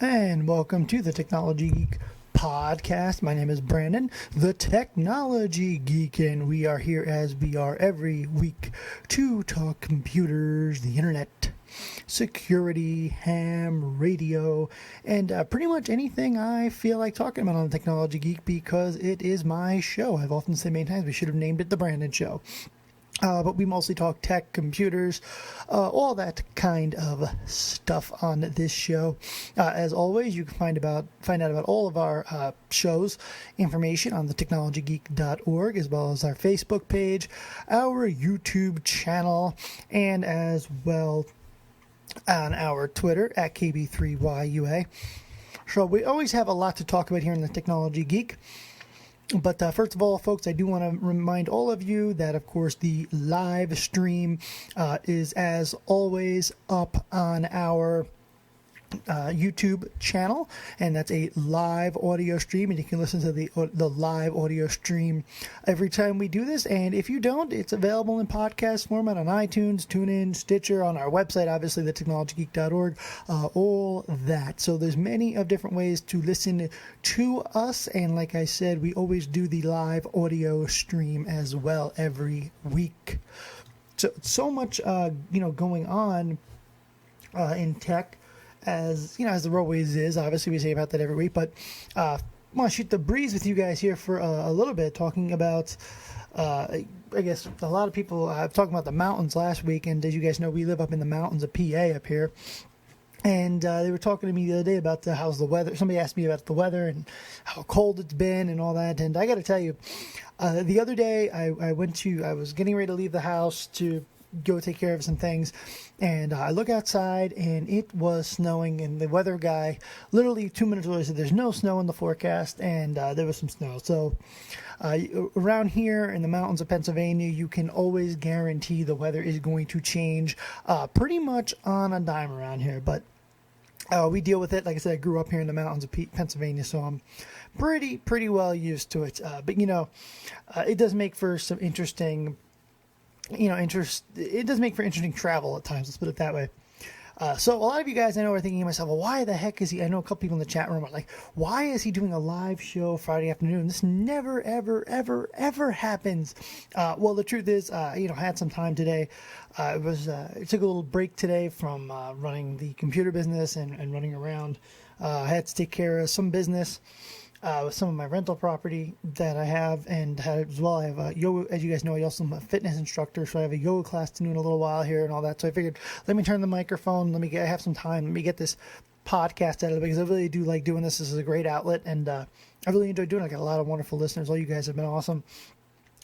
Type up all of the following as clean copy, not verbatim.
And welcome to the Technology Geek podcast. My name is Brandon, the Technology Geek, and we are here as we are every week to talk computers, the internet, security, ham, radio, and pretty much anything I feel like talking about on the Technology Geek because it is my show. I've often said many times we should have named it the Brandon Show. But we mostly talk tech, computers, all that kind of stuff on this show. As always, you can find out about all of our shows information on the technologygeek.org, as well as our Facebook page, our YouTube channel, and as well on our Twitter at KB3YUA. So we always have a lot to talk about here in the Technology Geek. But first of all, folks, I do want to remind all of you that, of course, the live stream is, as always, up on our YouTube channel, and that's a live audio stream, and you can listen to the live audio stream every time we do this. And if you don't, it's available in podcast format on iTunes, TuneIn, Stitcher, on our website, obviously, thetechnologygeek.org, all that. So there's many of different ways to listen to us, and like I said, we always do the live audio stream as well every week. So much going on in tech, as you know, as there always is. Obviously, we say about that every week, but I want to shoot the breeze with you guys here for a little bit, talking about, I guess, a lot of people talking about the mountains last week, and as you guys know, we live up in the mountains of PA up here, and they were talking to me the other day about how's the weather. Somebody asked me about the weather and how cold it's been and all that, and I got to tell you, the other day I was getting ready to leave the house to go take care of some things, and I look outside and it was snowing, and the weather guy literally 2 minutes earlier said there's no snow in the forecast, and there was some snow. So around here in the mountains of Pennsylvania, you can always guarantee the weather is going to change pretty much on a dime around here, but we deal with it. Like I said, I grew up here in the mountains of Pennsylvania, so I'm pretty well used to it. But it does make for some interesting it does make for interesting travel at times, let's put it that way. So a lot of you guys I know are thinking to myself, well, why the heck is he, I know a couple people in the chat room are like, why is he doing a live show Friday afternoon? This never, ever happens. Well, the truth is, I had some time today. I took a little break today from running the computer business and running around. I had to take care of some business with some of my rental property that I have, and as well, I have a yoga. As you guys know, I also am a fitness instructor, so I have a yoga class to do in a little while here and all that. So I figured, let me turn the microphone. I have some time. Let me get this podcast out of it, because I really do like doing this. This is a great outlet, and I really enjoy doing it. I got a lot of wonderful listeners. All you guys have been awesome.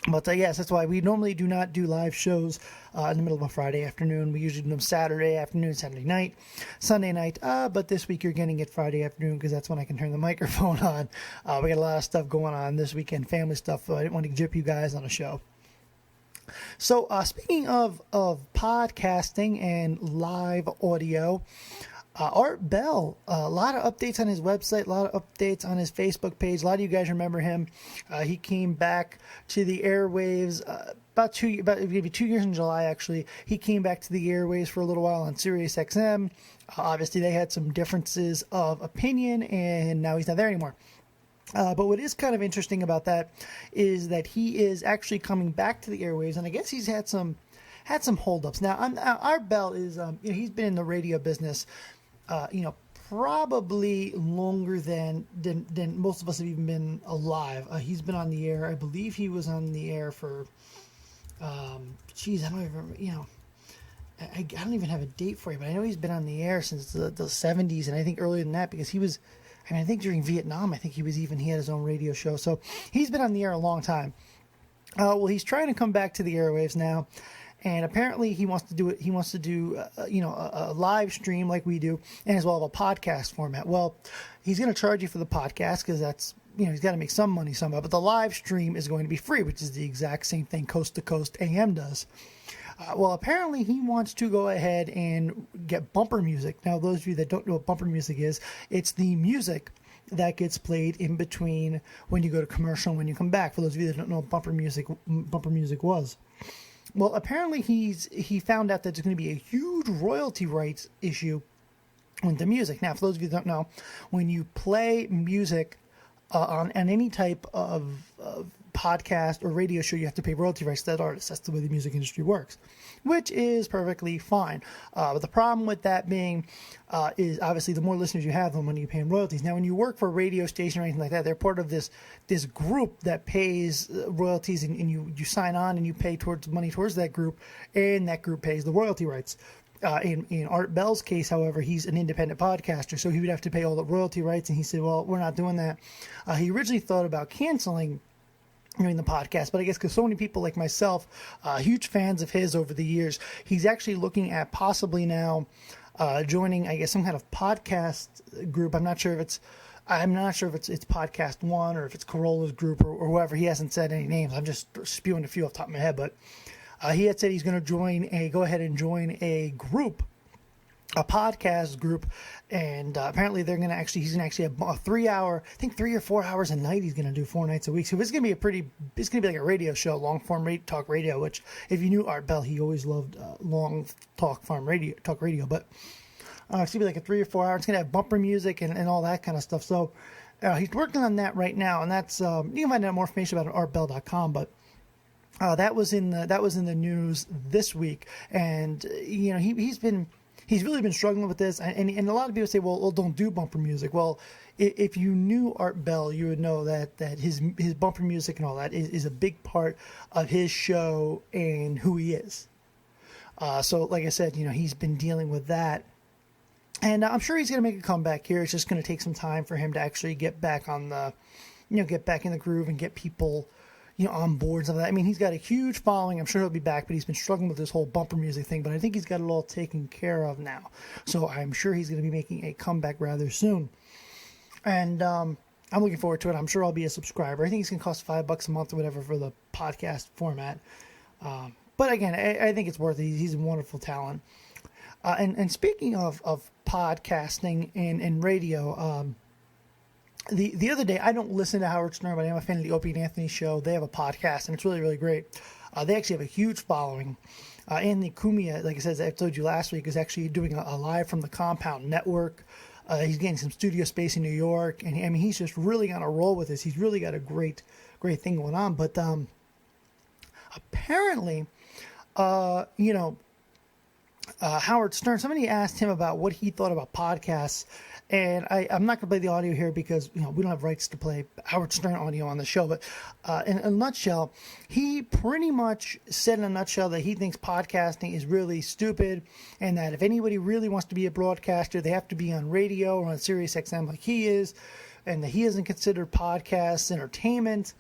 But yes, that's why we normally do not do live shows in the middle of a Friday afternoon. We usually do them Saturday afternoon, Saturday night, Sunday night. But this week you're getting it Friday afternoon, because that's when I can turn the microphone on. We got a lot of stuff going on this weekend, family stuff. So I didn't want to gyp you guys on a show. So speaking of podcasting and live audio, Art Bell, a lot of updates on his website, a lot of updates on his Facebook page. A lot of you guys remember him. He came back to the airwaves maybe 2 years in July, actually. He came back to the airwaves for a little while on Sirius XM. Obviously, they had some differences of opinion, and now he's not there anymore. But what is kind of interesting about that is that he is actually coming back to the airwaves, and I guess he's had some holdups. Now, Art Bell is, he's been in the radio business probably longer than most of us have even been alive. He's been on the air. I believe he was on the air for, I don't even remember, I don't even have a date for you, but I know he's been on the air since the 70s, and I think earlier than that, because he was, I think during Vietnam, I think he had his own radio show. So he's been on the air a long time. Well, he's trying to come back to the airwaves now. And apparently he wants to do it. He wants to do, a live stream like we do, and as well as a podcast format. Well, he's going to charge you for the podcast, because that's, he's got to make some money somehow. But the live stream is going to be free, which is the exact same thing Coast to Coast AM does. Well, apparently he wants to go ahead and get bumper music. Now, those of you that don't know what bumper music is, it's the music that gets played in between when you go to commercial and when you come back. For those of you that don't know what bumper music was. Well, apparently he found out that there's going to be a huge royalty rights issue with the music. Now, for those of you who don't know, when you play music on any type of podcast or radio show, you have to pay royalty rights to that artist. That's the way the music industry works, which is perfectly fine. But the problem with that being is obviously the more listeners you have, the more you pay them royalties. Now, when you work for a radio station or anything like that, they're part of this group that pays royalties, and you sign on and you pay money towards that group, and that group pays the royalty rights. In Art Bell's case, however, he's an independent podcaster, so he would have to pay all the royalty rights, and he said, well, we're not doing that. He originally thought about canceling doing the podcast, but I guess because so many people like myself, huge fans of his over the years, he's actually looking at possibly now joining, I guess, some kind of podcast group. I'm not sure if it's Podcast One or if it's Corolla's group or whoever. He hasn't said any names. I'm just spewing a few off the top of my head, but he had said he's going to go ahead and join a group, a podcast group, and apparently he's going to actually have a 3-hour, I think 3 or 4 hours a night. He's going to do 4 nights a week. So it's going to be like a radio show, long form talk radio. Which, if you knew Art Bell, he always loved long talk radio. But it's going to be like a 3 or 4 hours. It's going to have bumper music and all that kind of stuff. So he's working on that right now, and that's you can find out more information about it at artbell.com. But that was in the news this week, and he's really been struggling with this, and a lot of people say, well, don't do bumper music. Well, if you knew Art Bell, you would know that his bumper music and all that is a big part of his show and who he is. So, like I said, he's been dealing with that, and I'm sure he's going to make a comeback here. It's just going to take some time for him to actually get back on the, get back in the groove and get people on board, some of that. I mean, he's got a huge following. I'm sure he'll be back, but he's been struggling with this whole bumper music thing. But I think he's got it all taken care of now. So I'm sure he's going to be making a comeback rather soon. And I'm looking forward to it. I'm sure I'll be a subscriber. I think it's going to cost $5 a month or whatever for the podcast format. But again, I think it's worth it. He's a wonderful talent. And speaking of podcasting and radio, The other day, I don't listen to Howard Stern, but I am a fan of the Opie and Anthony show. They have a podcast, and it's really, really great. They actually have a huge following. Anthony Cumia, like I said, as I told you last week, is actually doing a live from the Compound Network. He's getting some studio space in New York, and he's just really on a roll with this. He's really got a great thing going on. But apparently, Howard Stern, somebody asked him about what he thought about podcasts. And I'm not going to play the audio here because we don't have rights to play Howard Stern audio on the show. But in a nutshell, he pretty much said in a nutshell that he thinks podcasting is really stupid, and that if anybody really wants to be a broadcaster, they have to be on radio or on Sirius XM like he is, and that he doesn't consider podcasts entertainment.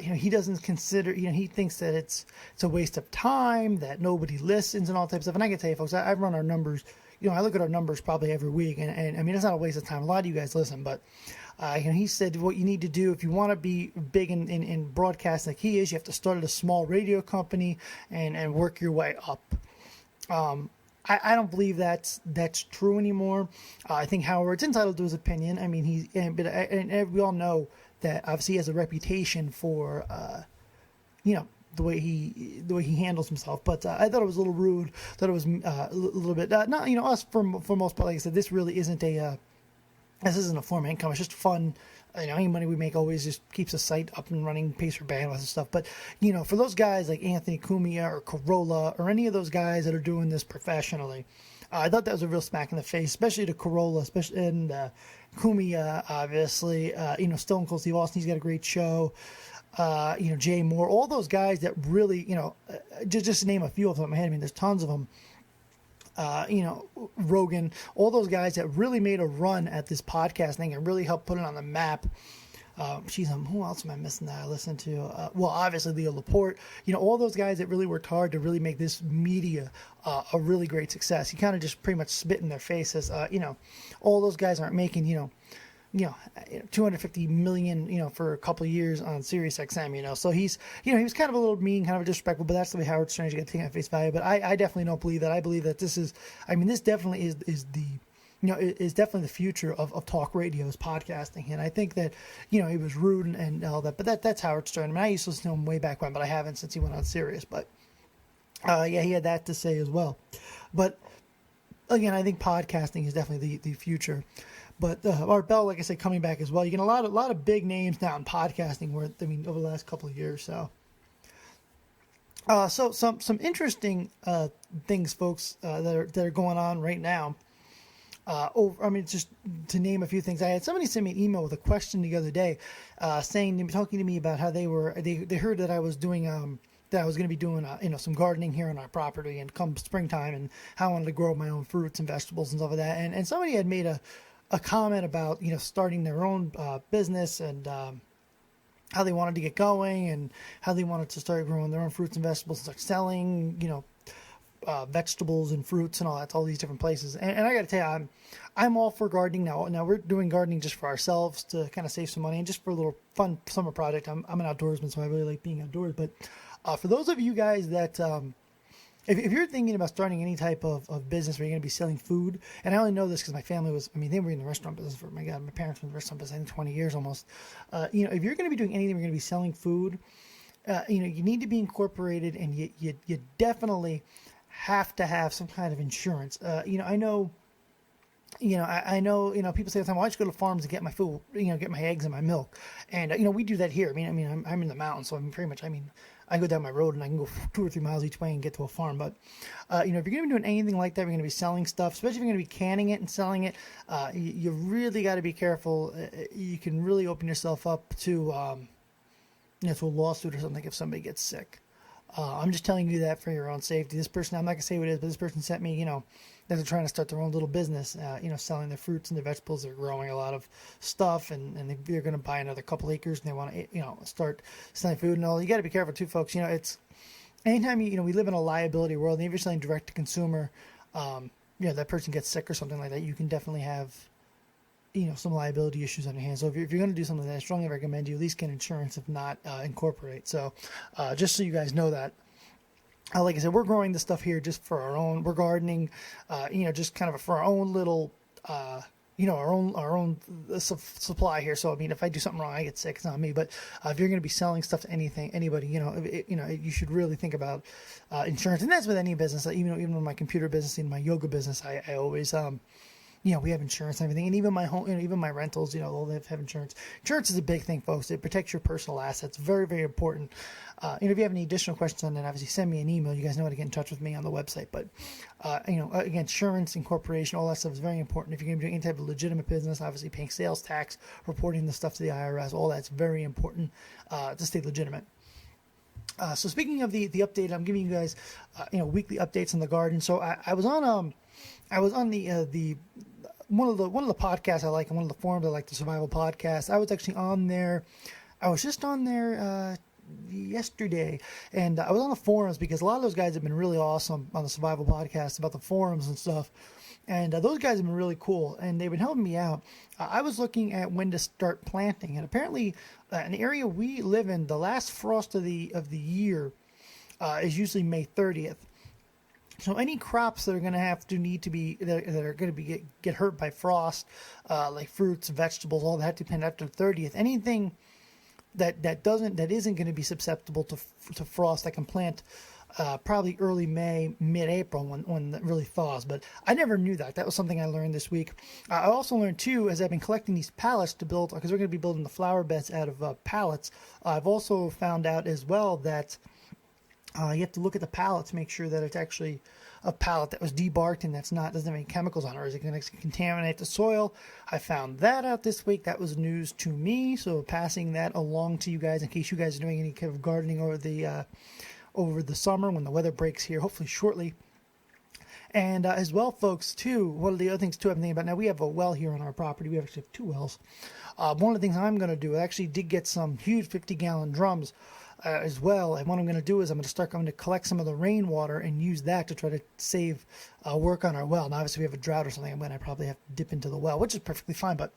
He doesn't consider, he thinks that it's a waste of time, that nobody listens and all types of stuff. And I can tell you, folks, I run our numbers. I look at our numbers probably every week, and I mean, it's not a waste of time. A lot of you guys listen, but he said what you need to do if you want to be big in broadcast like he is, you have to start at a small radio company and work your way up. I don't believe that's true anymore. I think Howard's entitled to his opinion. I mean, we all know that obviously he has a reputation for, the way he handles himself. But I thought it was a little rude. Thought it was a little bit not us for most part. Like I said, this really isn't this isn't a form of income. It's just fun. Any money we make always just keeps the site up and running, pays for bandwidth and stuff. But for those guys like Anthony Cumia or Corolla or any of those guys that are doing this professionally, I thought that was a real smack in the face, especially to Corolla, and Cumia, obviously. Stone Cold Steve Austin, he's got a great show. Jay Moore, all those guys that really, just to name a few of them. I mean, there's tons of them. Rogan, all those guys that really made a run at this podcast thing and really helped put it on the map. Who else am I missing that I listen to? Well, obviously Leo Laporte. All those guys that really worked hard to really make this media a really great success. He kind of just pretty much spit in their faces. All those guys aren't making, 250 million, for a couple of years on Sirius XM, so he was kind of a little mean, kind of disrespectful, but that's the way Howard Stern, you got to take at face value. But I definitely don't believe that. I believe that this definitely is definitely the future of talk radio, is podcasting. And I think that, he was rude and all that, but that's Howard Stern. I mean, I used to listen to him way back when, but I haven't since he went on Sirius. But he had that to say as well. But again, I think podcasting is definitely the future. But Art Bell, like I said, coming back as well. You get a lot of big names now in podcasting. Over the last couple of years, so some interesting things, folks, that are going on right now. Just to name a few things, I had somebody send me an email with a question the other day, talking to me about how they heard that I was doing that I was going to be doing some gardening here on our property, and come springtime, and how I wanted to grow my own fruits and vegetables and stuff like that. And somebody had made a comment about starting their own business, and how they wanted to get going, and how they wanted to start growing their own fruits and vegetables and start selling vegetables and fruits and all these different places. And I got to tell you, I'm all for gardening now. Now we're doing gardening just for ourselves to kind of save some money and just for a little fun summer project. I'm an outdoorsman, so I really like being outdoors. But for those of you guys that if you're thinking about starting any type of business where you're going to be selling food, and I only know this because my family they were in the restaurant business my parents were in the restaurant business, I think 20 years almost. If you're going to be doing anything, we're going to be selling food, you need to be incorporated, and you definitely have to have some kind of insurance. I know people say all the time, well, I just go to farms and get my food, get my eggs and my milk. And, we do that here. I'm in the mountains, so I go down my road and I can go 2 or 3 miles each way and get to a farm. But, if you're going to be doing anything like that, you're going to be selling stuff, especially if you're going to be canning it and selling it, you really got to be careful. You can really open yourself up to a lawsuit or something if somebody gets sick. I'm just telling you that for your own safety. This person, I'm not going to say who it is, but this person sent me, that they're trying to start their own little business, selling their fruits and their vegetables. They're growing a lot of stuff, and they're going to buy another couple acres, and they want to, start selling food and all. You got to be careful too, folks. It's anytime, we live in a liability world, and if you're selling direct to consumer, that person gets sick or something like that, you can definitely have, some liability issues on your hands. So if you're going to do something like that, I strongly recommend you at least get insurance, if not incorporate. So just so you guys know that. Like I said, we're growing this stuff here just for our own. We're gardening, just kind of for our own little, our own supply here. So if I do something wrong, I get sick. It's not me. But if you're going to be selling stuff to anybody, you should really think about insurance. And that's with any business. Even with my computer business and my yoga business, I always we have insurance and everything, and even my home, even my rentals, all they have insurance. Insurance is a big thing, folks. It protects your personal assets. Very, very important. If you have any additional questions on that, obviously send me an email. You guys know how to get in touch with me on the website. But, again, insurance, incorporation, all that stuff is very important. If you're going to be doing any type of legitimate business, obviously paying sales tax, reporting the stuff to the IRS, all that's very important to stay legitimate. So speaking of the update, I'm giving you guys, weekly updates on the garden. So I was on the one of the podcasts I like, and one of the forums I like, the Survival Podcast. I was actually on there. I was just on there yesterday, and I was on the forums because a lot of those guys have been really awesome on the Survival Podcast about the forums and stuff. And those guys have been really cool, and they've been helping me out. I was looking at when to start planting, and apparently, an area we live in, the last frost of the year is usually May 30th. So any crops that are going to need to be that are going to be get hurt by frost, like fruits, vegetables, all that have to depend after the 30th. Anything that isn't going to be susceptible to frost, I can plant probably early May, mid-April when it really thaws. But I never knew that. That was something I learned this week. I also learned too, as I've been collecting these pallets to build, because we're going to be building the flower beds out of pallets. I've also found out as well that you have to look at the pallet to make sure that it's actually a pallet that was debarked and doesn't have any chemicals on it, or is it going to contaminate the soil? I found that out this week. That was news to me, so passing that along to you guys in case you guys are doing any kind of gardening over the summer when the weather breaks here, hopefully shortly. And as well, folks, too, one of the other things too I'm thinking about, now we have a well here on our property. We actually have 2 wells. One of the things I'm going to do, I actually did get some huge 50-gallon drums as well. And what I'm going to do is I'm going to collect some of the rainwater and use that to try to save work on our well. Now, obviously, we have a drought or something, and I probably have to dip into the well, which is perfectly fine. But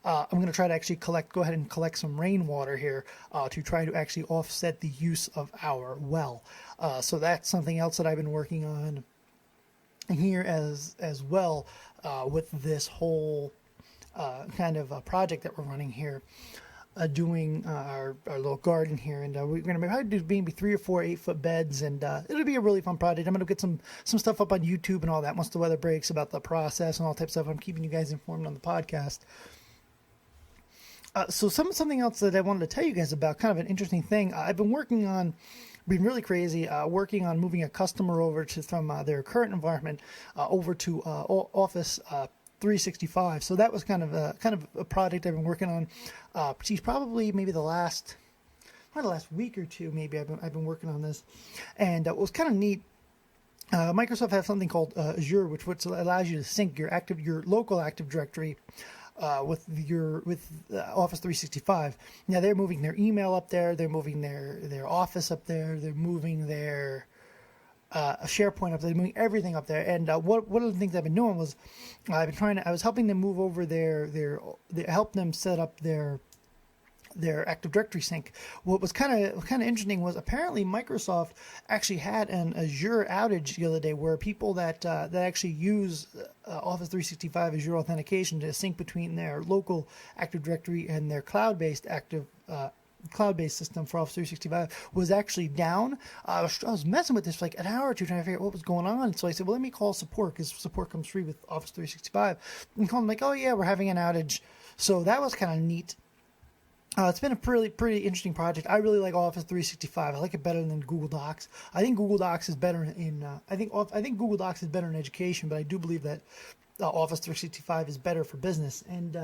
I'm going to try to actually go ahead and collect some rainwater here to try to actually offset the use of our well. So that's something else that I've been working on here as well with this whole kind of project that we're running here. doing our little garden here, and we're going to probably do maybe 3 or 4 8-foot beds, and it'll be a really fun project. I'm going to get some stuff up on YouTube and all that once the weather breaks about the process and all types of stuff. I'm keeping you guys informed on the podcast. So something else that I wanted to tell you guys about, kind of an interesting thing. I've been working on, been really crazy, working on moving a customer over from their current environment over to Office 365. So that was kind of a project I've been working on. Geez, probably maybe the last week or two. Maybe I've been working on this, and it was kind of neat. Microsoft has something called Azure, which allows you to sync your local Active Directory with Office 365. Now they're moving their email up there. They're moving their Office up there. They're moving their SharePoint up there, moving everything up there. And one of the things I've been doing was I was helping them move over help them set up their Active Directory sync. What was kind of interesting was apparently Microsoft actually had an Azure outage the other day where people that actually use Office 365 Azure authentication to sync between their local Active Directory and their cloud-based system for Office 365 was actually down. I was messing with this for like an hour or two trying to figure out what was going on. So I said, well, let me call support, because support comes free with Office 365. And call them like, oh yeah, we're having an outage. So that was kind of neat. It's been a pretty interesting project. I really like Office 365. I like it better than Google Docs. I think Google Docs is better I think Google Docs is better in education, but I do believe that Office 365 is better for business. And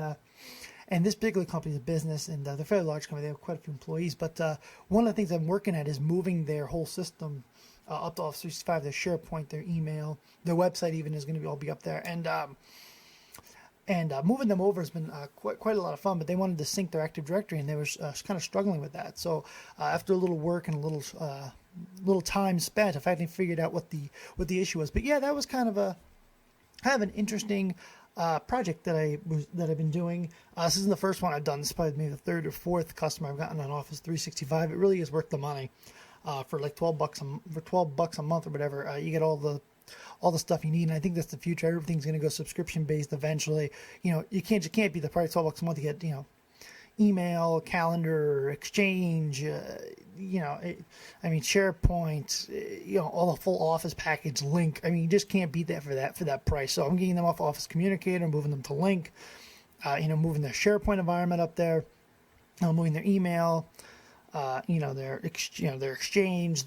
this particular company is a business, and they're a fairly large company. They have quite a few employees. But one of the things I'm working at is moving their whole system up to Office 365, their SharePoint, their email, their website even is going to all be up there. And moving them over has been quite a lot of fun. But they wanted to sync their Active Directory, and they were kind of struggling with that. So after a little work and a little time spent, I finally figured out what the issue was. But yeah, that was kind of an interesting project that I've been doing. This isn't the first one I've done. This is probably maybe the third or fourth customer I've gotten on Office 365. It really is worth the money. For like $12 a month or whatever. You get all the stuff you need, and I think that's the future. Everything's going to go subscription based eventually. You can't be the price $12 a month to get email, calendar, Exchange, SharePoint, all the full Office package, Link. You just can't beat that for that price. So I'm getting them off Office Communicator, moving them to Link, moving their SharePoint environment up there, moving their email, their Exchange,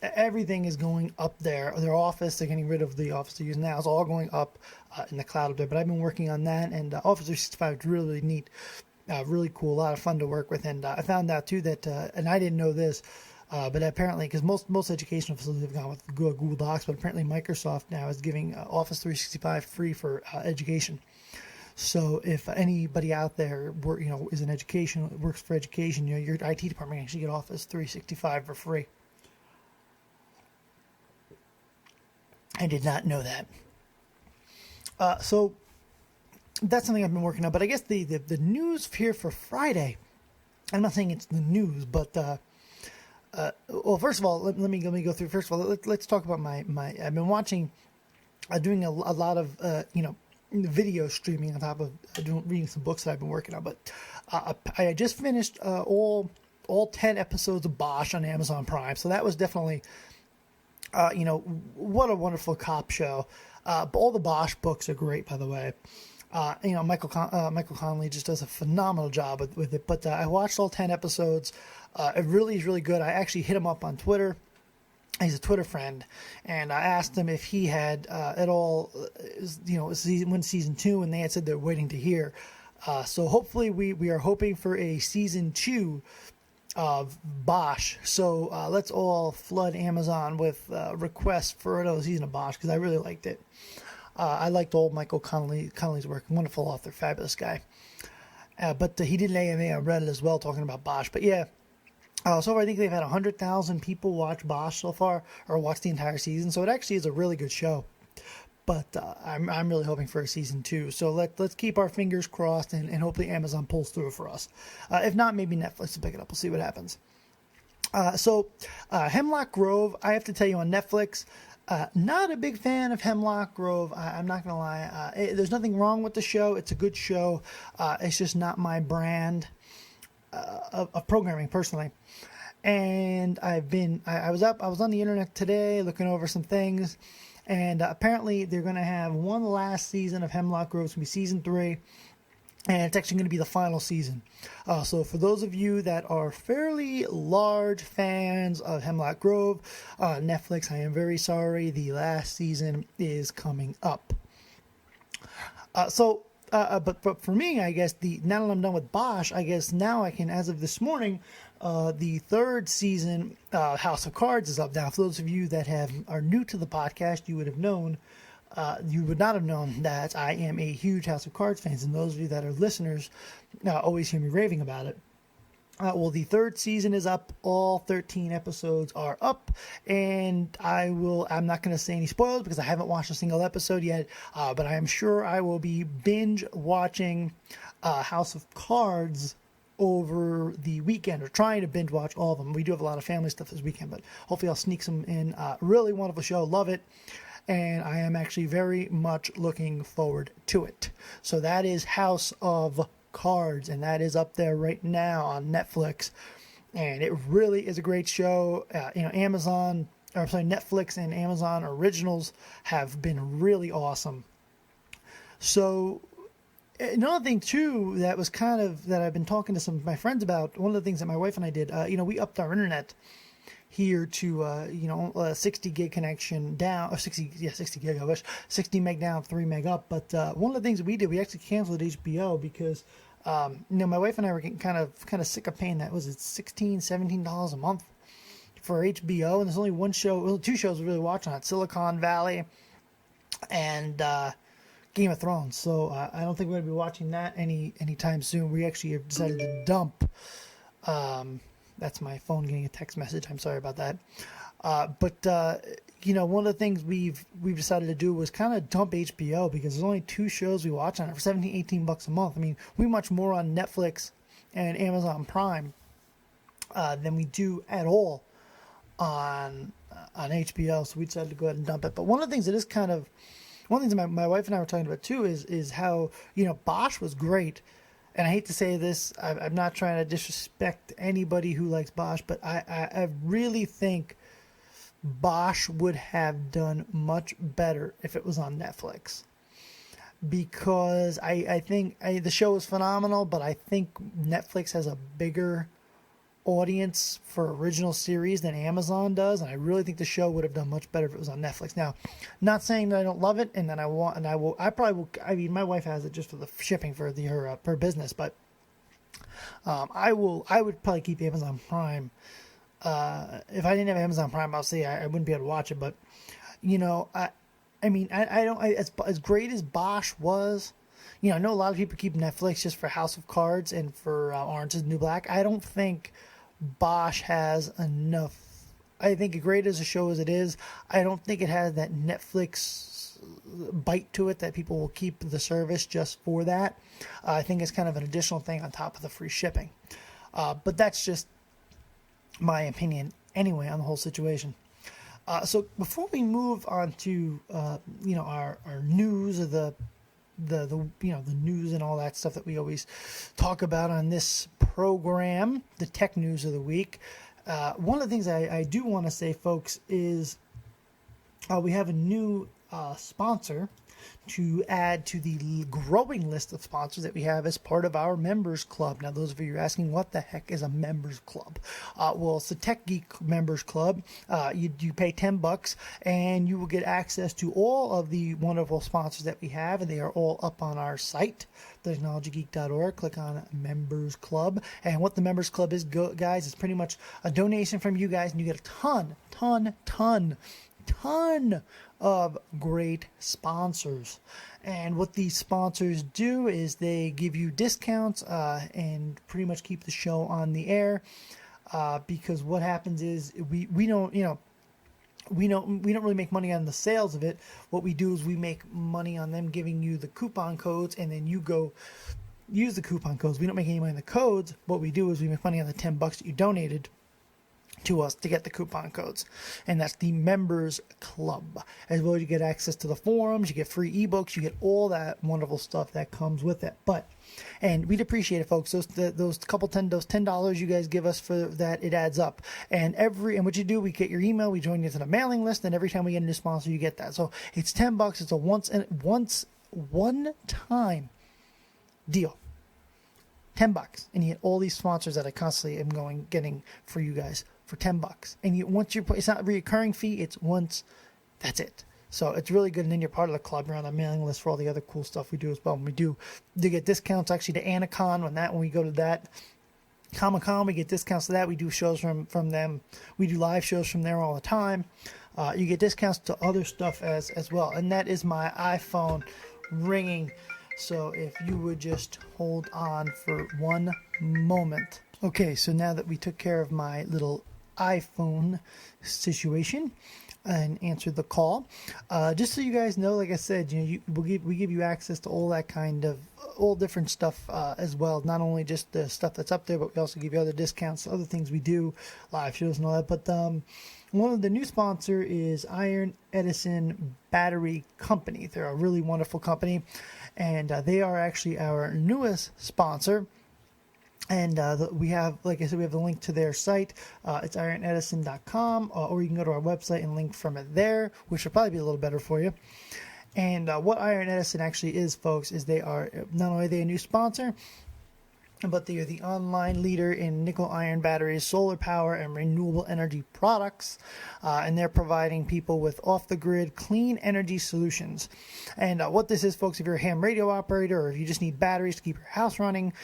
everything is going up there. Their Office, they're getting rid of the Office they're using now. It's all going up in the cloud up there. But I've been working on that, and Office 365 is really neat. Really cool, a lot of fun to work with. And I found out too that, and I didn't know this, but apparently, because most educational facilities have gone with Google Docs, but apparently Microsoft now is giving Office 365 free for education. So if anybody out there is in education, works for education, your IT department can actually get Office 365 for free. I did not know that. So that's something I've been working on. But I guess the news here for Friday, I'm not saying it's the news, but well, first of all, let me go through. First of all, let's talk about my. I've been watching, doing a lot of video streaming on top of reading some books that I've been working on. But I just finished all 10 episodes of Bosch on Amazon Prime, so that was definitely. What a wonderful cop show. All the Bosch books are great, by the way. Michael Connelly just does a phenomenal job with it. But I watched all 10 episodes. It really is really good. I actually hit him up on Twitter. He's a Twitter friend, and I asked him if he had at all, season 2, and they had said they're waiting to hear. So hopefully we are hoping for a season 2 of Bosch. So let's all flood Amazon with requests for another season of Bosch, because I really liked it. I liked old Michael Connelly's work. Wonderful author, fabulous guy. But he did an AMA on Reddit as well talking about Bosch. But yeah, so far I think they've had 100,000 people watch Bosch so far, or watch the entire season. So it actually is a really good show. But I'm really hoping for a season 2. So let's keep our fingers crossed, and hopefully Amazon pulls through for us. If not, maybe Netflix will pick it up. We'll see what happens. So Hemlock Grove, I have to tell you, on Netflix, not a big fan of Hemlock Grove. I'm not going to lie. There's nothing wrong with the show. It's a good show. It's just not my brand. of programming personally. And I was on the internet today looking over some things, and apparently they're going to have one last season of Hemlock Grove. It's going to be season 3, and it's actually going to be the final season. So for those of you that are fairly large fans of Hemlock Grove, Netflix, I am very sorry, the last season is coming up. But for me, I guess now that I'm done with Bosch, I guess now I can, as of this morning, the 3rd season House of Cards is up now. For those of you that are new to the podcast, you would not have known that I am a huge House of Cards fan, and those of you that are listeners always hear me raving about it. Well, the 3rd season is up. All 13 episodes are up, and I'm not going to say any spoilers because I haven't watched a single episode yet, but I am sure I will be binge watching House of Cards over the weekend, or trying to binge watch all of them. We do have a lot of family stuff this weekend, but hopefully I'll sneak some in. Really wonderful show. Love it. And I am actually very much looking forward to it. So that is House of Cards, and that is up there right now on Netflix, and it really is a great show. Netflix and Amazon originals have been really awesome. So another thing too that I've been talking to some of my friends about, one of the things that my wife and I did, we upped our internet here to a 60 gig connection down, or 60 gig, I wish, 60 meg down, 3 meg up. But one of the things that we did, we actually canceled HBO because my wife and I were getting kind of sick of paying that. Was it $16-17 a month for HBO? And there's only two shows we really watch on it: Silicon Valley and Game of Thrones. So I don't think we're going to be watching that anytime soon. We actually have decided to dump. That's my phone getting a text message. I'm sorry about that. One of the things we've decided to do was kind of dump HBO because there's only 2 shows we watch on it for $17-18 a month. I mean, we watch more on Netflix and Amazon Prime than we do at all on HBO. So we decided to go ahead and dump it. But one of the things that my wife and I were talking about too is how Bosch was great. And I hate to say this, I'm not trying to disrespect anybody who likes Bosch, but I really think Bosch would have done much better if it was on Netflix. Because I think the show is phenomenal, but I think Netflix has a bigger audience for original series than Amazon does, and I really think the show would have done much better if it was on Netflix. Now, not saying that I don't love it, and that I probably will. I mean, my wife has it just for the shipping for her business, but I would probably keep Amazon Prime. If I didn't have Amazon Prime, I'll say I wouldn't be able to watch it. But as great as Bosch was. I know a lot of people keep Netflix just for House of Cards and for Orange is the New Black. I don't think Bosch has enough. I think great as a show as it is, I don't think it has that Netflix bite to it that people will keep the service just for that. I think it's kind of an additional thing on top of the free shipping. But that's just my opinion anyway on the whole situation. So before we move on to our news of the news and all that stuff that we always talk about on this program, the tech news of the week. One of the things I do want to say, folks, is we have a new sponsor to add to the growing list of sponsors that we have as part of our members club. Now, those of you are asking, what the heck is a members club? Well, it's the Tech Geek members club. You pay $10 and you will get access to all of the wonderful sponsors that we have, and they are all up on our site, technologygeek.org. Click on members club, and what the members club is, guys, is pretty much a donation from you guys, and you get a ton of great sponsors. And what these sponsors do is they give you discounts and pretty much keep the show on the air, because what happens is we don't really make money on the sales of it. What we do is we make money on them giving you the coupon codes, and then you go use the coupon codes. We don't make any money on the codes. What we do is we make money on the $10 that you donated to us to get the coupon codes, and that's the members club. As well, you get access to the forums, you get free ebooks, you get all that wonderful stuff that comes with it. And we'd appreciate it, folks. Those $10 you guys give us for that, it adds up. And what you do, we get your email, we join you to the mailing list, and every time we get a new sponsor, you get that. So it's $10. It's a one-time deal. $10, and you get all these sponsors that I constantly am getting for you guys for $10. And it's not a recurring fee, it's once, that's it. So it's really good, and then you're part of the club. You're on the mailing list for all the other cool stuff we do as well. And you get discounts actually to Anacon when we go to that Comic-Con, we get discounts to that. We do shows from them. We do live shows from there all the time. You get discounts to other stuff as well. And that is my iPhone ringing. So if you would just hold on for one moment. Okay, so now that we took care of my little iPhone situation and answered the call, just so you guys know, like I said, we give you access to all that kind of all different stuff as well. Not only just the stuff that's up there, but we also give you other discounts, other things we do, live shows and all that. But one of the new sponsor is Iron Edison Battery Company. They're a really wonderful company, and they are actually our newest sponsor. And we have, like I said, we have the link to their site. It's ironedison.com, or you can go to our website and link from it there, which will probably be a little better for you. And what Iron Edison actually is, folks, is they are not only are they a new sponsor, but they are the online leader in nickel iron batteries, solar power, and renewable energy products. And they're providing people with off-the-grid clean energy solutions. And what this is, folks, if you're a ham radio operator, or if you just need batteries to keep your house running,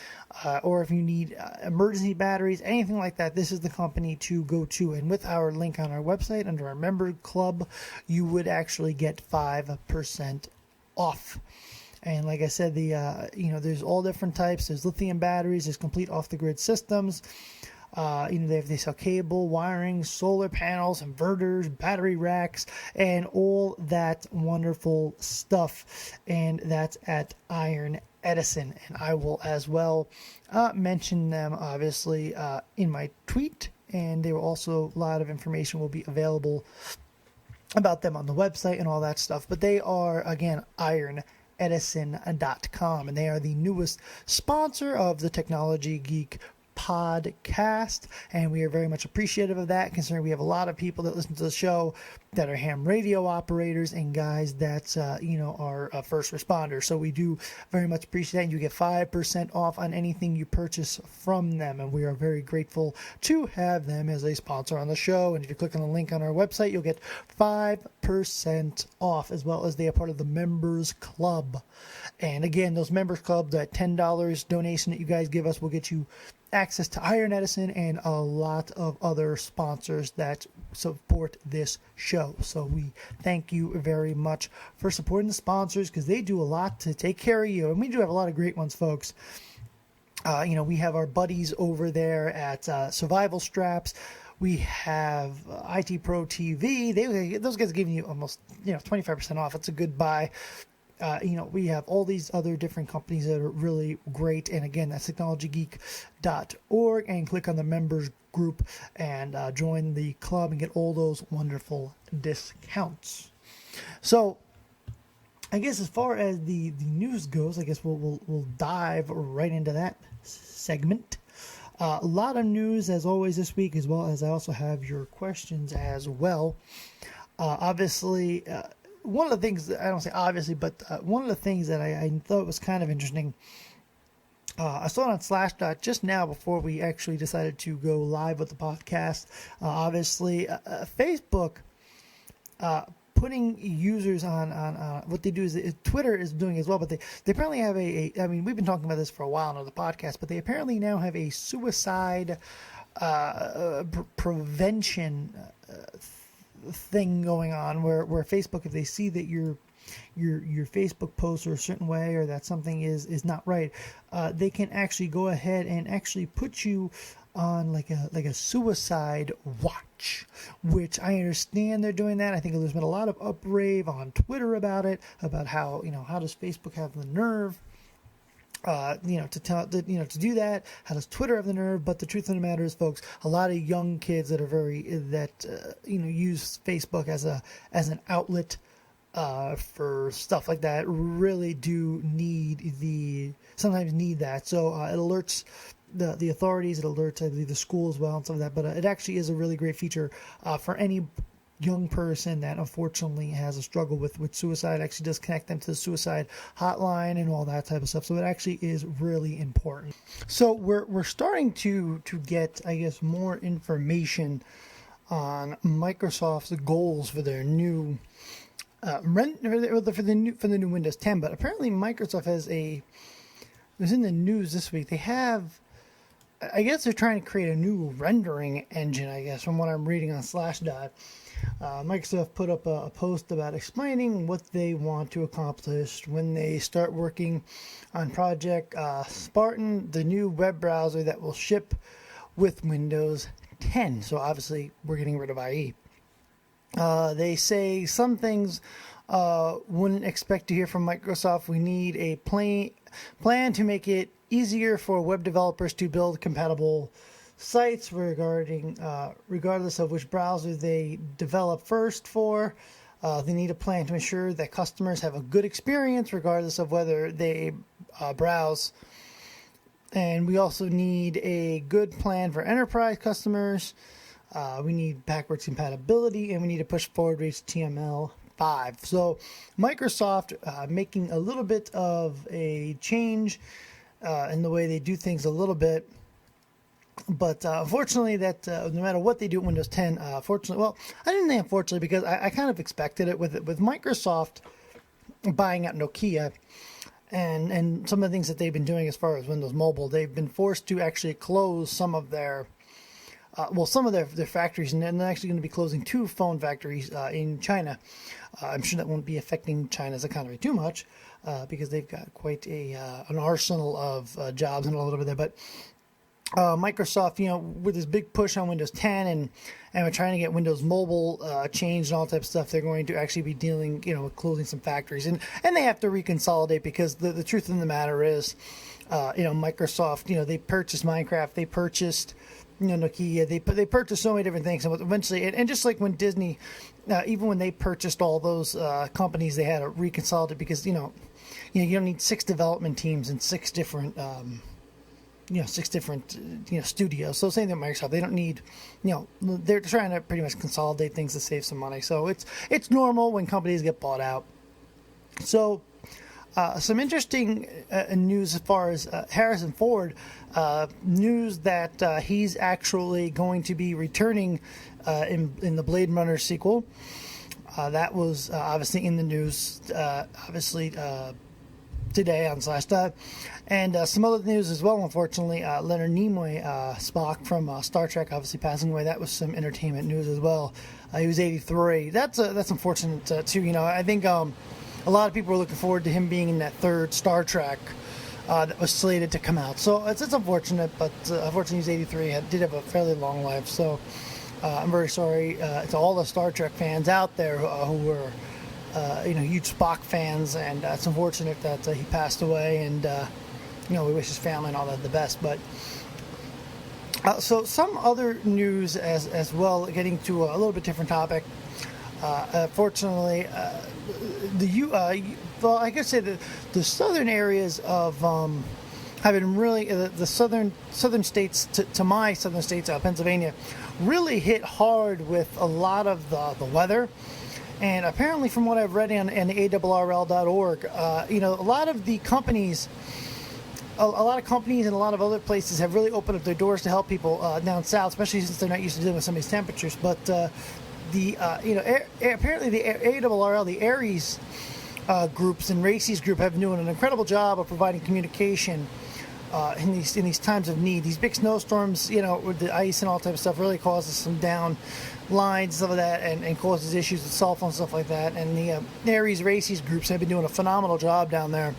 or if you need emergency batteries, anything like that, this is the company to go to. And with our link on our website, under our member club, you would actually get 5% off. And like I said, there's all different types. There's lithium batteries. There's complete off-the-grid systems. They sell cable, wiring, solar panels, inverters, battery racks, and all that wonderful stuff. And that's at Iron Edison. And I will as well mention them, obviously, in my tweet. And there will also, a lot of information will be available about them on the website and all that stuff. But they are, again, ironedison.com, and they are the newest sponsor of the Technology Geek podcast, and we are very much appreciative of that, considering we have a lot of people that listen to the show that are ham radio operators and guys that are first responders. So we do very much appreciate that, and you get 5% off on anything you purchase from them, and we are very grateful to have them as a sponsor on the show. And if you click on the link on our website, you'll get 5% off, as well as they are part of the members club. And again, those members club, that $10 donation that you guys give us will get you access to Iron Edison and a lot of other sponsors that support this show. So we thank you very much for supporting the sponsors, because they do a lot to take care of you. And we do have a lot of great ones, folks. We have our buddies over there at Survival Straps. We have IT Pro TV. Those guys are giving you almost 25% off. It's a good buy. We have all these other different companies that are really great. And again, that's technologygeek.org, and click on the members group and join the club and get all those wonderful discounts. So I guess as far as the news goes, I guess we'll dive right into that segment. A lot of news as always this week, as well as I also have your questions as well. Obviously, one of the things, I don't say obviously, but one of the things that I thought was kind of interesting, I saw it on Slashdot just now before we actually decided to go live with the podcast. Obviously, Facebook putting users on what they do is Twitter is doing as well, but they apparently have we've been talking about this for a while on the podcast, but they apparently now have a suicide prevention thing going on where Facebook, if they see that your Facebook posts are a certain way, or that something is not right, they can actually go ahead and actually put you on like a suicide watch, which I understand they're doing that. I think there's been a lot of uprave on Twitter about it, about how how does Facebook have the nerve to do that. How does Twitter have the nerve? But the truth of the matter is, folks, a lot of young kids that are use Facebook as an outlet for stuff like that really do sometimes need that. So it alerts the authorities, it alerts, I believe, the school as well and some of that. But it actually is a really great feature for any young person that unfortunately has a struggle with suicide. It actually does connect them to the suicide hotline and all that type of stuff. So it actually is really important. So we're starting to get, I guess, more information on Microsoft's goals for their new for the new Windows 10. But apparently Microsoft it was in the news this week. They have, I guess they're trying to create a new rendering engine, I guess, from what I'm reading on Slashdot. Microsoft put up a post about explaining what they want to accomplish when they start working on Project Spartan, the new web browser that will ship with Windows 10. So obviously we're getting rid of IE. They say some things wouldn't expect to hear from Microsoft. We need a plan to make it easier for web developers to build compatible sites regardless of which browser they develop first for. They need a plan to ensure that customers have a good experience regardless of whether they browse. And we also need a good plan for enterprise customers. We need backwards compatibility, and we need to push forward HTML5. So Microsoft making a little bit of a change in the way they do things a little bit. But unfortunately, that no matter what they do at Windows 10, fortunately, well, I didn't say unfortunately because I kind of expected it with Microsoft buying out Nokia and some of the things that they've been doing as far as Windows Mobile. They've been forced to actually close some of their factories, and they're actually going to be closing 2 phone factories in China. I'm sure that won't be affecting China's economy too much because they've got quite an arsenal of jobs and a little bit there. But Microsoft, with this big push on Windows 10 and we're trying to get Windows Mobile changed and all types of stuff, they're going to actually be dealing, with closing some factories. And they have to reconsolidate because the truth of the matter is, Microsoft, they purchased Minecraft, they purchased, Nokia, they purchased so many different things. And eventually, and just like when Disney, even when they purchased all those companies, they had to reconsolidate because, you don't need 6 development teams and 6 different studios. So same thing with Microsoft. They don't need, they're trying to pretty much consolidate things to save some money. So it's normal when companies get bought out. So some interesting news as far as Harrison Ford, news that he's actually going to be returning in the Blade Runner sequel. That was obviously in the news, today on Slashdot. And some other news as well, unfortunately, Leonard Nimoy, Spock from Star Trek, obviously passing away. That was some entertainment news as well. He was 83. That's unfortunate too. I think a lot of people were looking forward to him being in that 3rd Star Trek that was slated to come out. So it's unfortunate, but unfortunately he's 83. Did have a fairly long life. So I'm very sorry to all the Star Trek fans out there who were huge Spock fans, and it's unfortunate that he passed away, and we wish his family and all that the best. But so some other news as well, getting to a little bit different topic. Fortunately, I could say that the southern areas of have been really the southern states to my southern states, Pennsylvania, really hit hard with a lot of the weather. And apparently, from what I've read on the ARRL.org, a lot of the companies, a lot of companies and a lot of other places have really opened up their doors to help people down south, especially since they're not used to dealing with some of these temperatures. But apparently the ARRL, the Aries groups and RACES group have been doing an incredible job of providing communication in these times of need. These big snowstorms, with the ice and all type of stuff, really causes some down lines, some of that, and causes issues with cell phones, stuff like that. And the Aries RACES groups have been doing a phenomenal job down there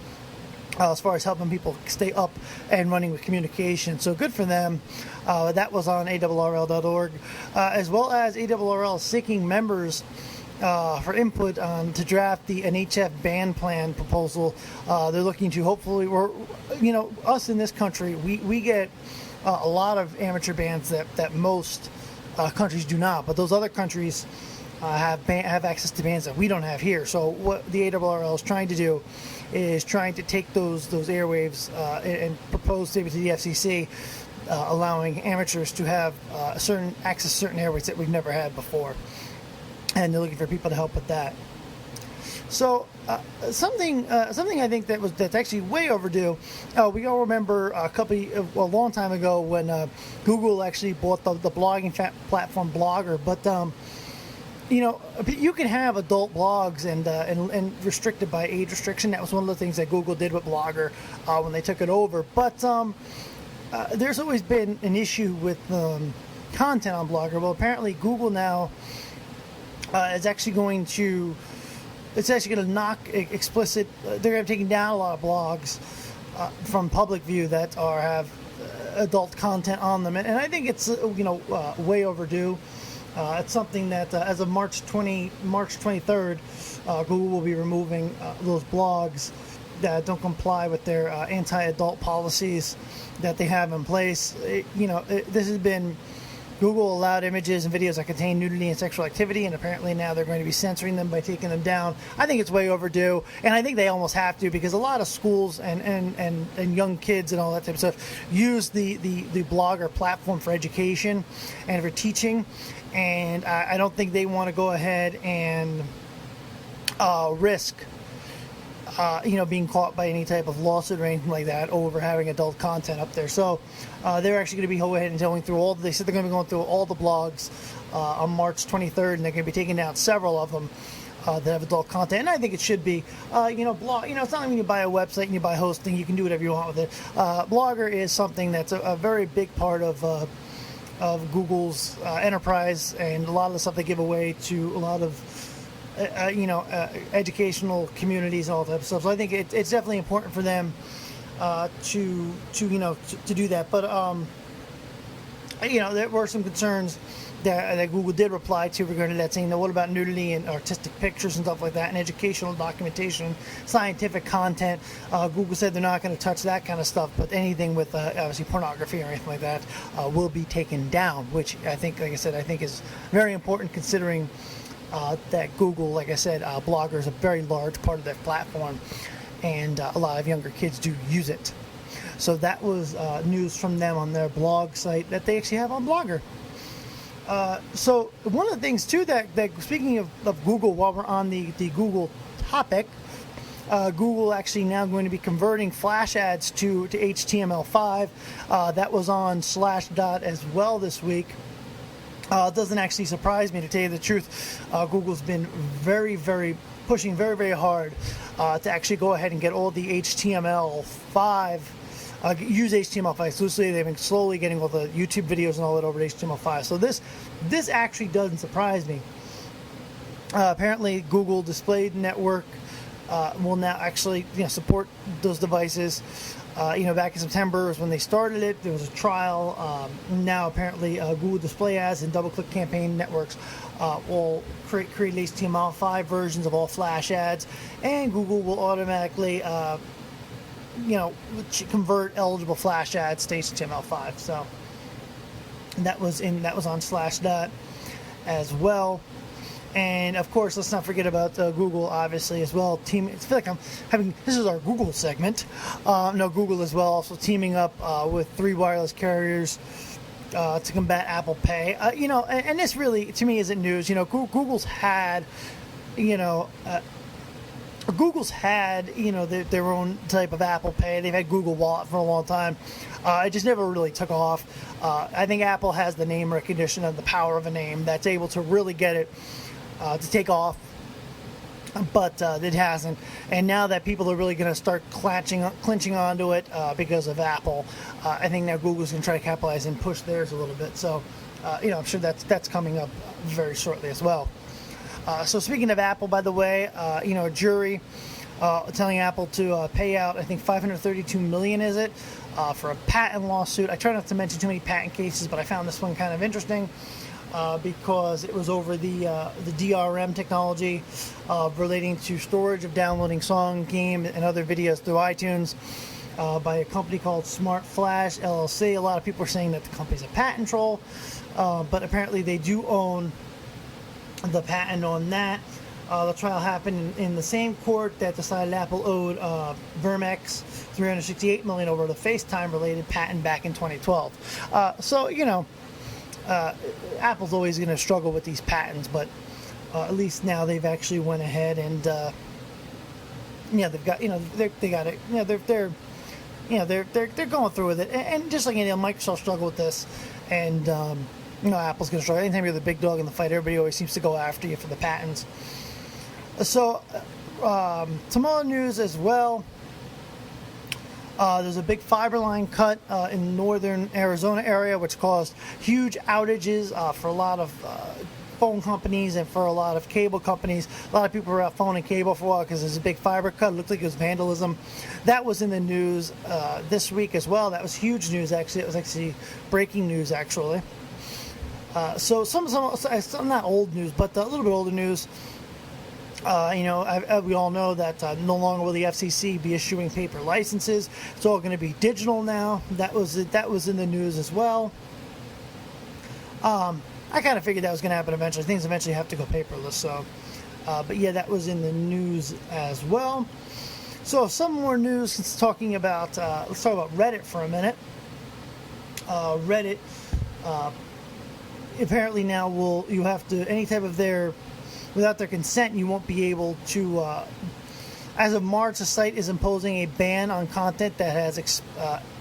as far as helping people stay up and running with communication. So good for them. That was on ARRL.org, as well as ARRL seeking members for input to draft the NHF ban plan proposal. They're looking to hopefully, us in this country, we get a lot of amateur bands that most countries do not, but those other countries have access to bands that we don't have here. So what the ARRL is trying to do is trying to take those airwaves and propose to the FCC, allowing amateurs to have access to certain airwaves that we've never had before, and they're looking for people to help with that. So something I think that's actually way overdue. We all remember a long time ago when Google actually bought the blogging platform Blogger, but you can have adult blogs and restricted by age restriction. That was one of the things that Google did with Blogger when they took it over. But there's always been an issue with content on Blogger. Well, apparently Google now is actually going to knock Explicit. They're going to be taking down a lot of blogs from public view that have adult content on them, and I think it's way overdue. It's something that as of March 23rd, Google will be removing those blogs that don't comply with their anti-adult policies that they have in place. This has been Google allowed images and videos that contain nudity and sexual activity, and apparently now they're going to be censoring them by taking them down. I think it's way overdue, and I think they almost have to, because a lot of schools and young kids and all that type of stuff use the Blogger platform for education and for teaching, and I don't think they want to go ahead and risk being caught by any type of lawsuit or anything like that over having adult content up there. So they're actually going to be going ahead and going through they said they're going to be going through all the blogs on March 23rd, and they're going to be taking down several of them that have adult content. And I think it should be, blog. It's not like when you buy a website and you buy hosting, you can do whatever you want with it. Blogger is something that's a very big part of Google's enterprise, and a lot of the stuff they give away to a lot of educational communities and all that type of stuff. So I think it's definitely important for them to do that. But there were some concerns that Google did reply to regarding that, saying, what about nudity and artistic pictures and stuff like that, and educational documentation, scientific content? Google said they're not going to touch that kind of stuff, but anything with obviously pornography or anything like that will be taken down, which I think, like I said, is very important, considering that Google, like I said, Blogger is a very large part of their platform, and a lot of younger kids do use it. So that was news from them on their blog site that they actually have on Blogger. So one of the things too that speaking of Google, while we're on the Google topic, Google actually now going to be converting Flash ads to HTML5. That was on Slashdot as well this week. It doesn't actually surprise me, to tell you the truth. Google's been pushing very, very hard to actually go ahead and get all the HTML5, use HTML5 exclusively. They've been slowly getting all the YouTube videos and all that over to HTML5. So this actually doesn't surprise me. Apparently, Google Display Network will now actually support those devices. Back in September is when they started it. There was a trial. Now apparently Google Display Ads and DoubleClick campaign networks will create HTML5 versions of all Flash ads, and Google will automatically convert eligible Flash ads to HTML5. So that was on Slashdot as well. And of course, let's not forget about Google, obviously, as well. I feel like this is our Google segment. Google as well, also teaming up with 3 wireless carriers to combat Apple Pay. And this really, to me, isn't news. Google's had, their own type of Apple Pay. They've had Google Wallet for a long time. It just never really took off. I think Apple has the name recognition and the power of a name that's able to really get it to take off, but it hasn't. And now that people are really going to start clinching onto it because of Apple, I think now Google's going to try to capitalize and push theirs a little bit. So, I'm sure that's coming up very shortly as well. So speaking of Apple, by the way, a jury telling Apple to pay out, I think $532 million is it, for a patent lawsuit. I try not to mention too many patent cases, but I found this one kind of interesting. because it was over the DRM technology relating to storage of downloading song, game, and other videos through iTunes by a company called Smart Flash LLC. A lot of people are saying that the company's a patent troll, but apparently they do own the patent on that. The trial happened in the same court that decided Apple owed Vermex $368 million over the FaceTime-related patent back in 2012. So, you know, Apple's always going to struggle with these patents, but at least now they've actually went ahead and yeah, they've got, you know, they got it. You know, they're going through with it, and just like, you know, Microsoft struggled with this, and you know, Apple's going to struggle. Anytime you're the big dog in the fight, everybody always seems to go after you for the patents. So, some other news as well. There's a big fiber line cut in northern Arizona area, which caused huge outages for a lot of phone companies and for a lot of cable companies. A lot of people were out phone and cable for a while because there's a big fiber cut. It looked like it was vandalism. That was in the news this week as well. That was huge news, actually. It was actually breaking news, actually. So some not old news, but a little bit older news. You know, we all know that no longer will the FCC be issuing paper licenses. It's all going to be digital now. That was in the news as well. I kind of figured that was going to happen eventually. Things eventually have to go paperless. So, but yeah, that was in the news as well. So some more news. Talking about let's talk about Reddit for a minute. Reddit apparently now you have to, any type of without their consent, you won't be able to, as of March, the site is imposing a ban on content that has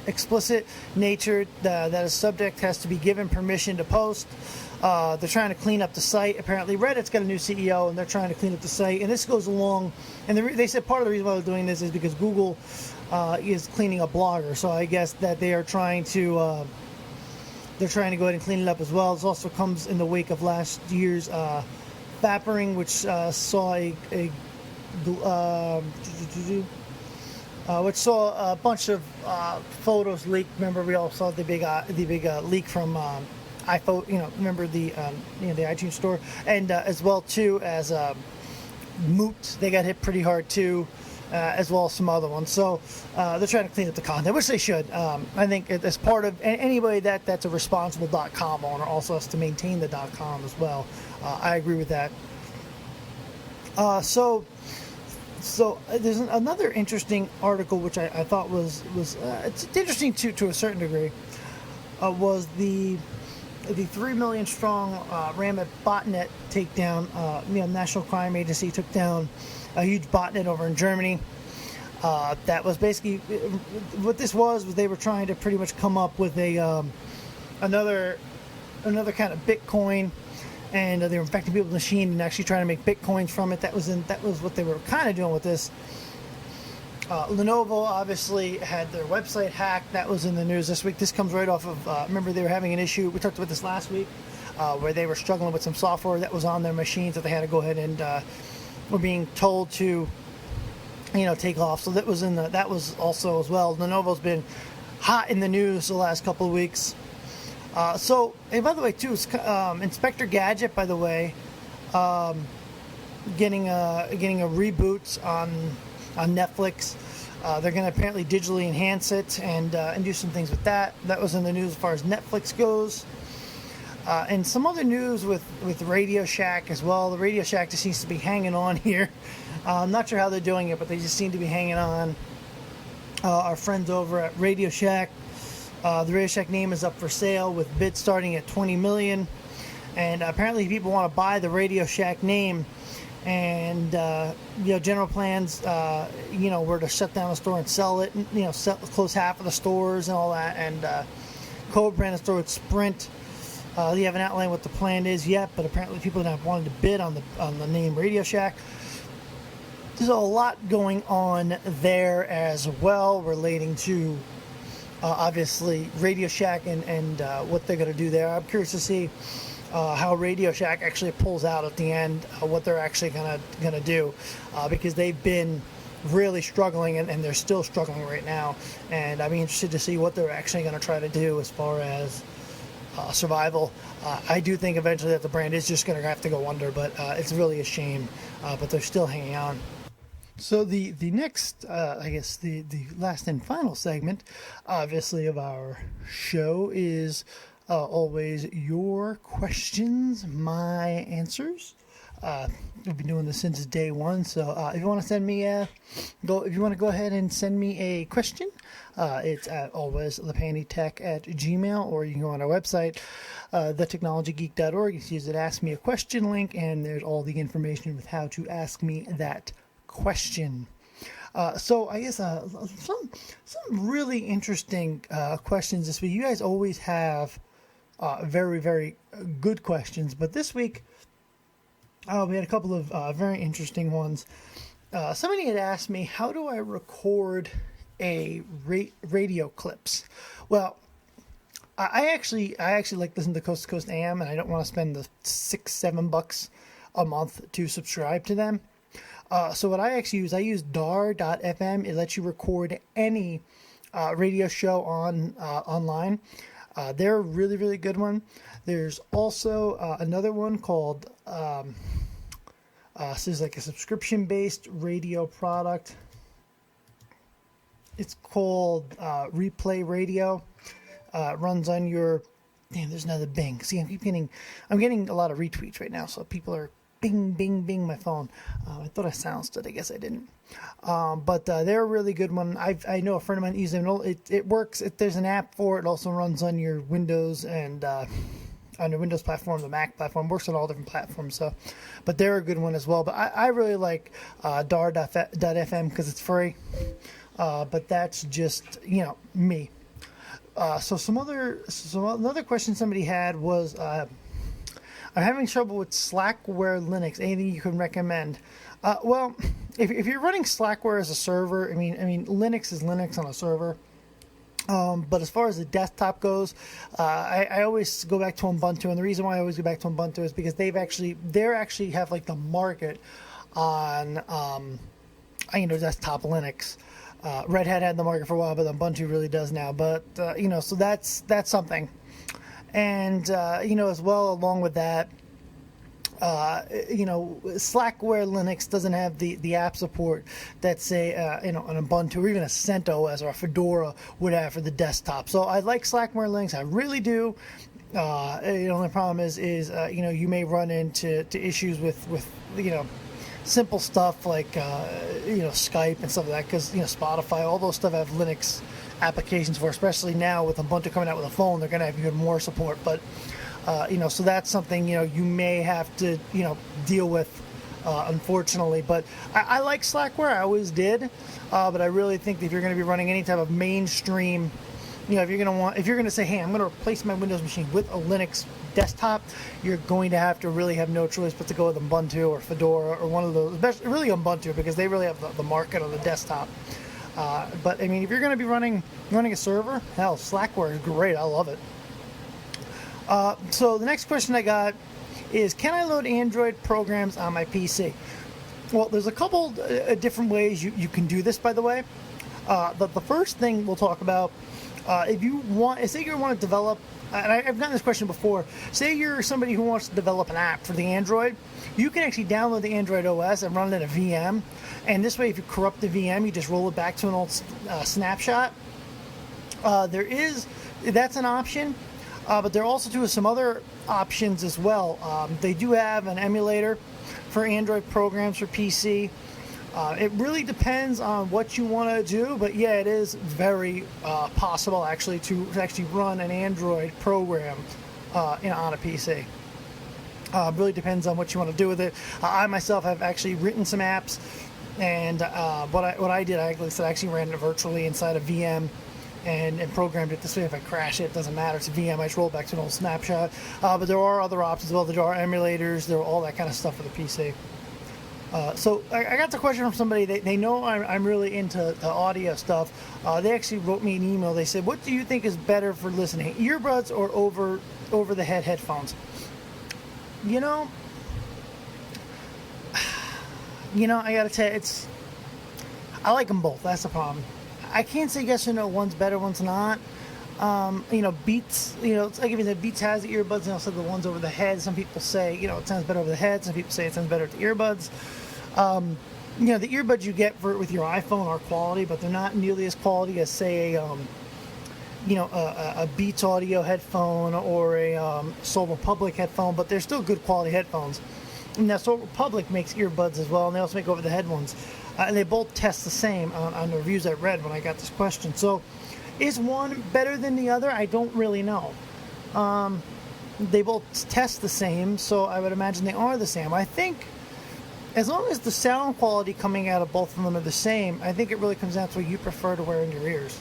explicit nature, that a subject has to be given permission to post. They're trying to clean up the site. Apparently, Reddit's got a new CEO, and they're trying to clean up the site. And this goes along, and they said part of the reason why they're doing this is because Google is cleaning up Blogger. So I guess that they are trying to, they're trying to go ahead and clean it up as well. This also comes in the wake of last year's Fappering, which saw which saw a bunch of photos leaked. Remember, we all saw the big leak from iPhone. You know, remember the the iTunes store, and as well too as Moot. They got hit pretty hard too, as well as some other ones. So they're trying to clean up the content, which they should. I think as part of anybody that's a responsible .com owner also has to maintain the .com as well. I agree with that. So there's another interesting article which I thought was it's interesting to a certain degree. Was the 3 million strong RAMNIT botnet takedown? National Crime Agency took down a huge botnet over in Germany. That was basically what this was they were trying to pretty much come up with a another kind of Bitcoin, and they were infecting people's machine and actually trying to make Bitcoins from it. That was what they were kind of doing with this. Lenovo obviously had their website hacked. That was in the news this week. This comes right off of, remember they were having an issue, we talked about this last week, where they were struggling with some software that was on their machines that they had to go ahead and were being told to, take off. So that was also as well. Lenovo's been hot in the news the last couple of weeks. And by the way, too, Inspector Gadget, by the way, getting a reboot on Netflix. They're going to apparently digitally enhance it and do some things with that. That was in the news as far as Netflix goes. And some other news with Radio Shack as well. The Radio Shack just seems to be hanging on here. I'm not sure how they're doing it, but they just seem to be hanging on. Our friends over at Radio Shack. The Radio Shack name is up for sale with bids starting at $20 million. And apparently people want to buy the Radio Shack name. And, general plans, were to shut down the store and sell it, close half of the stores and all that. And co-brand the store with Sprint. They haven't outlined what the plan is yet, but apparently people have wanted to bid on the name Radio Shack. There's a lot going on there as well relating to obviously Radio Shack and what they're going to do there. I'm curious to see how Radio Shack actually pulls out at the end, what they're actually going to do, because they've been really struggling and they're still struggling right now. And I'd be interested to see what they're actually going to try to do as far as survival. I do think eventually that the brand is just going to have to go under, but it's really a shame. But they're still hanging on. So the next, I guess the last and final segment, obviously, of our show is always your questions, my answers. We've been doing this since day one, so if you want to send me if you want to go ahead and send me a question, it's at always thepantytech@gmail, or you can go on our website, thetechnologygeek.org. You can use the Ask Me a Question link, and there's all the information with how to ask me that question. So I guess some really interesting questions this week. You guys always have very, very good questions, but this week we had a couple of very interesting ones. Somebody had asked me, how do I record a radio clips? Well, I actually like listening to Coast to Coast AM, and I don't want to spend the $6-7 a month to subscribe to them. So what I actually use, I use dar.fm. It lets you record any radio show online. They're a really, really good one. There's also another one called, this is like a subscription-based radio product. It's called Replay Radio. It runs on your, damn, there's another Bing. See, I'm getting a lot of retweets right now, so people are bing, bing, bing my phone. I thought I silenced it. I guess I didn't. But they're a really good one. I know a friend of mine uses them. It works. There's an app for it. It also runs on your Windows and on the Windows platform, the Mac platform. Works on all different platforms. So, but they're a good one as well. But I really like dar.fm because it's free. But that's just, me. So another question somebody had was, I'm having trouble with Slackware Linux. Anything you can recommend? Well, if you're running Slackware as a server, I mean Linux is Linux on a server. But as far as the desktop goes, I always go back to Ubuntu, and the reason why I always go back to Ubuntu is because they actually have like the market on desktop Linux. Red Hat had the market for a while, but Ubuntu really does now. But so that's something. And as well, along with that, Slackware Linux doesn't have the app support that, say, an Ubuntu or even a CentOS or a Fedora would have for the desktop. So I like Slackware Linux, I really do. The only problem is you may run into issues with simple stuff like Skype and stuff like that, because Spotify, all those stuff have Linux applications for, especially now with Ubuntu coming out with a phone. They're going to have even more support, but so that's something you may have to deal with, unfortunately. But I like Slackware, I always did, but I really think that if you're going to be running any type of mainstream, if you're going to say, hey, I'm going to replace my Windows machine with a Linux desktop, you're going to have to really have no choice but to go with Ubuntu or Fedora or one of those, especially really Ubuntu, because they really have the market on the desktop. But I mean, if you're going to be running a server, hell, Slackware is great. I love it. So the next question I got is, can I load Android programs on my PC? Well, there's a couple different ways you can do this, by the way. The first thing we'll talk about, if you want, say you want to develop, and I've gotten this question before, say you're somebody who wants to develop an app for the Android, you can actually download the Android OS and run it in a VM. And this way, if you corrupt the VM, you just roll it back to an old snapshot. That's an option, but there are also some other options as well. They do have an emulator for Android programs for PC. It really depends on what you want to do, but yeah, it is very possible actually to actually run an Android program on a PC. Really depends on what you want to do with it. I myself have actually written some apps, and what I did, I actually ran it virtually inside a VM and programmed it this way. If I crash it, doesn't matter. It's a VM. I just roll it back to an old snapshot. But there are other options as well. There are emulators. There are all that kind of stuff for the PC. So I got the question from somebody. They know I'm really into the audio stuff. They actually wrote me an email. They said, what do you think is better for listening, earbuds or over-the-head headphones? I gotta tell you, I like them both. That's the problem. I can't say yes or no. One's better, one's not. Beats, it's like even the Beats has the earbuds and also the ones over the head. Some people say, it sounds better over the head. Some people say it sounds better with the earbuds. The earbuds you get with your iPhone are quality, but they're not nearly as quality as, say, a Beats audio headphone or a Soul Republic headphone, but they're still good quality headphones. Now, Soul Republic makes earbuds as well, and they also make over-the-head ones. And they both test the same on the reviews I read when I got this question. So, is one better than the other? I don't really know. They both test the same, so I would imagine they are the same. I think as long as the sound quality coming out of both of them are the same, I think it really comes down to what you prefer to wear in your ears.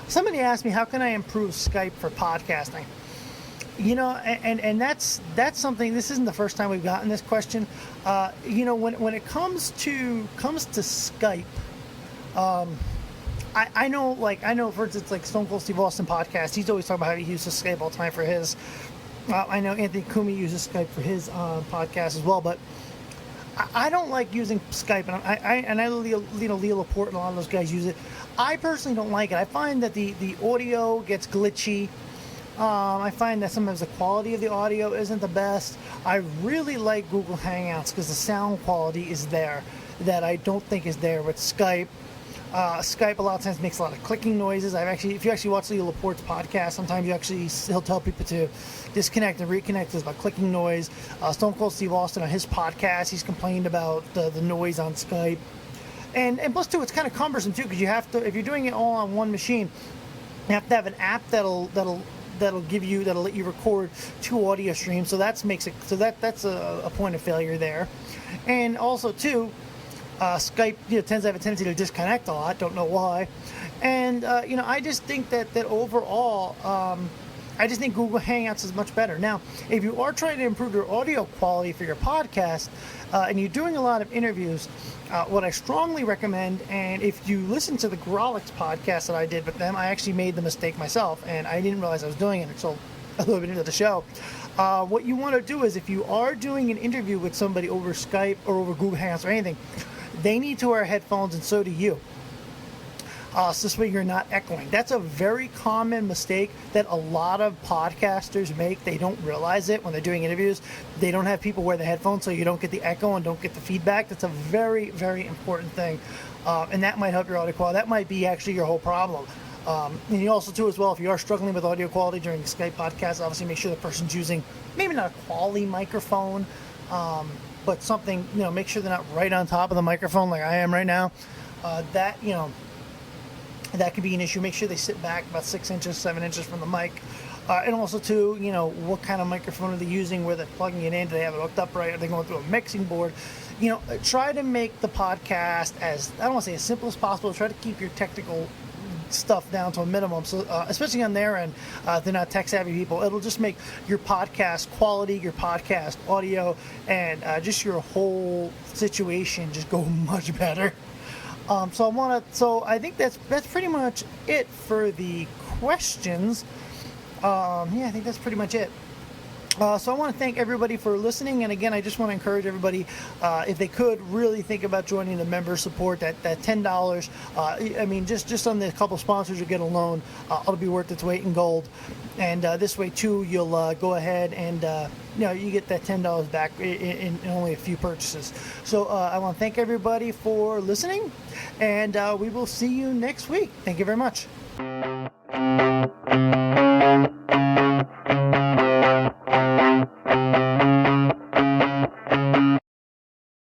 Somebody asked me, how can I improve Skype for podcasting? And that's something. This isn't the first time we've gotten this question. When it comes to Skype, I know, for instance, like Stone Cold Steve Austin podcast, he's always talking about how he uses Skype all the time for his. I know Anthony Kumi uses Skype for his podcast as well, but I don't like using Skype, and I know Leo Laporte and a lot of those guys use it. I personally don't like it. I find that the audio gets glitchy. I find that sometimes the quality of the audio isn't the best. I really like Google Hangouts because the sound quality is there that I don't think is there with Skype. Skype a lot of times makes a lot of clicking noises. If you actually watch Leo Laporte's podcast, sometimes he'll tell people to disconnect and reconnect with a clicking noise. Stone Cold Steve Austin on his podcast, he's complained about the noise on Skype, and plus too, it's kind of cumbersome too because you have to, if you're doing it all on one machine, you have to have an app that'll let you record two audio streams. So that's a point of failure there, and also too. Skype tends to have a tendency to disconnect a lot. Don't know why. And, I just think that overall, I just think Google Hangouts is much better. Now, if you are trying to improve your audio quality for your podcast and you're doing a lot of interviews, what I strongly recommend, and if you listen to the Grolix podcast that I did with them, I actually made the mistake myself, and I didn't realize I was doing it until a little bit into the show. What you want to do is if you are doing an interview with somebody over Skype or over Google Hangouts or anything, they need to wear headphones, and so do you. So this way you're not echoing. That's a very common mistake that a lot of podcasters make. They don't realize it when they're doing interviews. They don't have people wear the headphones so you don't get the echo and don't get the feedback. That's a very, very important thing. And that might help your audio quality. That might be actually your whole problem. And you also, too, as well, if you are struggling with audio quality during the Skype podcast, obviously make sure the person's using maybe not a quality microphone, but something, make sure they're not right on top of the microphone like I am right now. That could be an issue. Make sure they sit back about 6 inches, 7 inches from the mic. And also, too, what kind of microphone are they using? Where they're plugging it in? Do they have it hooked up right? Are they going through a mixing board? Try to make the podcast as, I don't want to say as simple as possible. Try to keep your technical stuff down to a minimum, so especially on their end, they're not tech savvy people. It'll just make your podcast quality, your podcast audio, and just your whole situation just go much better. So I think that's pretty much it for the questions. I think that's pretty much it. So I want to thank everybody for listening, and again, I just want to encourage everybody, if they could, really think about joining the member support. That $10. Just on the couple sponsors you get alone, it'll be worth its weight in gold. And this way too, you'll go ahead and you get that $10 back in only a few purchases. So I want to thank everybody for listening, and we will see you next week. Thank you very much.